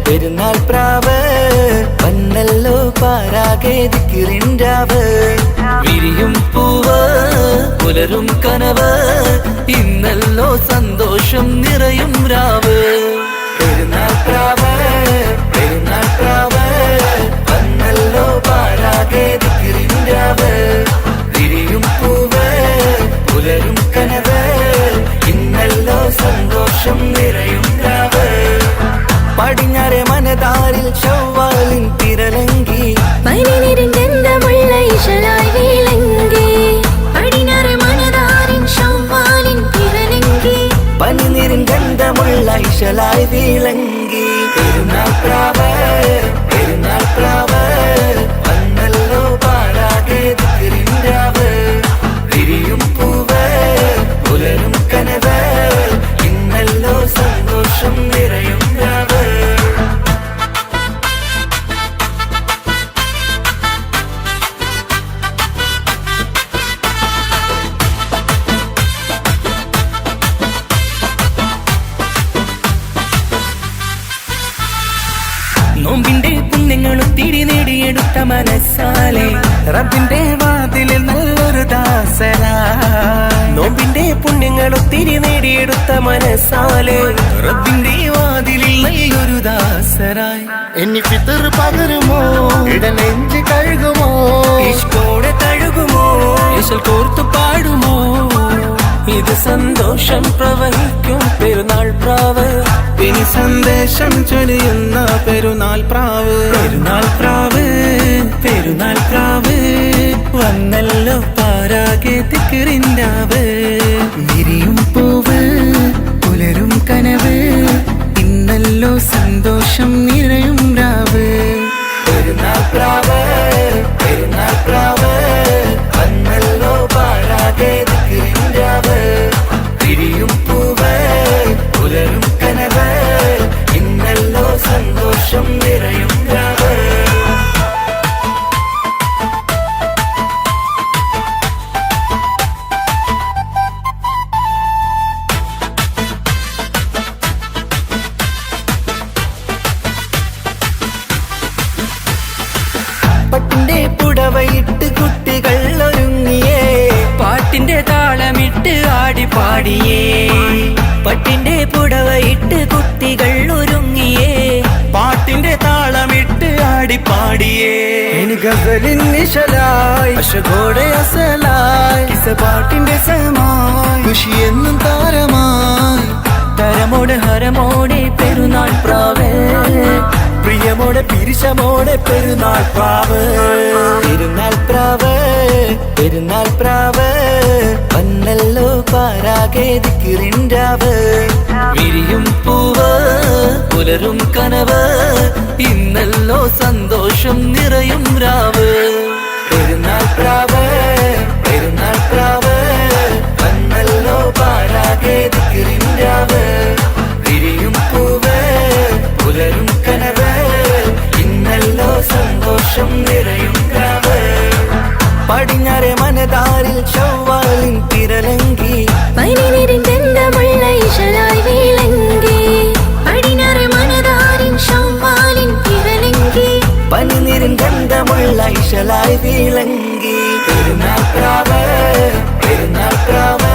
പെരുന്നാൾ പ്രാവ് വന്നല്ലോ പാരാകെ ദിക്റിൻരാവ്. വിരിയും പൂവ് പുലരും കനവ് ഇന്നല്ലോ സന്തോഷം നിറയും രാവ്. പെരുന്നാൾ പ്രാവ് വന്നല്ലോ പാരാകെ ദിക്റിൻരാവ്. വിരിയും പൂവ് പുലരും കനവ് ഇന്നല്ലോ സന്തോഷം നിറയും രാവ്. പടിഞ്ഞാറെ മനതാരിൽ ശവ്വാലിൻ തിരലങ്കി പനിനിരന്തമുള്ള ഇശലായി വീലങ്കി. പടിഞ്ഞാറെ മനതാരിൻ ശവ്വാലിൻ തിരലങ്കി പനിനിരന്തമുള്ള ഇശലായി വീലങ്കി. പെരുന്നാൾ പ്രാവ് വന്നല്ലോ പാരാകെ ദിക്റിൻരാവ്. വിരിയും പൂവ് പുലരും കനവ് ഇന്നല്ലോ സന്തോഷം നിറയും രാവ്. നോമ്പിന്റെ പുണ്യങ്ങളും തിരി നേടിയെടുത്ത മനസ്സാലെ റബ്ബിന്റെ വാതിലിൽ നല്ലൊരു ദാസനായി. നോമ്പിന്റെ പുണ്യങ്ങളും തിരി നേടിയെടുത്ത മനസ്സാലെ റബ്ബിന്റെ വാതിലിൽ നല്ലൊരു ദാസനായി. എന്നി ഫിത്തർ പകരുമോ ഇടനെഞ്ച് കഴുകുമോ ഇഷ്കോടെ തഴുകുമോ ഇശൽ കോർത്തു പാടുമോ. ഇത് സന്തോഷം പ്രവഹിക്കും പെരുന്നാൾ പ്രാവ്. ഇനി സന്ദേശം ചൊരിയുന്ന പെരുന്നാൾ പ്രാവ്. പെരുന്നാൾ പ്രാവ് വന്നല്ലോ പാരാകെ ദിക്റിൻരാവ്. വിരിയും പൂവ് പുലരും കനവ് ഇന്നല്ലോ സന്തോഷം നിറയും രാവ്. പെരുന്നാൾ പ്രാവ് വന്നല്ലോ പാരാകെ ദിക്റിൻരാവ്. വിരിയും പൂവ് പുലരും കനവ് ഇന്നല്ലോ സന്തോഷം നിറയും രാവ്. പട്ടിന്റെ പുടവയിട്ട് കുട്ടികൾ ഒരുങ്ങിയേ പാട്ടിന്റെ താളമിട്ട് ആടിപ്പാടിയേ. പട്ടിന്റെ പുടവയിട്ട് കുട്ടികൾ ഒരുങ്ങിയേ പാട്ടിന്റെ താളമിട്ട് ആടിപ്പാടിയേ. ഇനി ഗസലിൻ നിശലായി അശകോടെ അസലായി കിസ പാട്ടിന്റെ സമായി ഖുഷി എന്നും താരമായി. തരമോടെ ഹരമോടെ പെരുന്നാൾ പ്രാവ് പ്രിയമോടെ പിരിശമോടെ പെരുന്നാൾ പ്രാവ്. പെരുന്നാൾ പ്രാവ് വന്നല്ലോ പാരാകെ ദിക്റിൻരാവ്. വിരിയും പൂവ് പുലരും കനവ് ഇന്നല്ലോ സന്തോഷം നിറയും രാവ്. പെരുന്നാൾ പ്രാവ് വന്നല്ലോ പാരാകെ ദിക്റിൻരാവ്. വിരിയും പൂവ് പുലരും കനവ് ഇന്നല്ലോ സന്തോഷം നിറയും രാവ്. പടിഞ്ഞാറെ മനതാരിൽ ശവ്വാലിൻ തിരലങ്കി പനിനിരന്തമുള്ള ഇശലായി വീലങ്കി. പടിഞ്ഞാറെ മനതാരിൻ ശവ്വാലിൻ തിരലങ്കി പനിനിരന്തമുള്ള ഇശലായി വീലങ്കി. പെരുന്നാൾ പ്രാവ്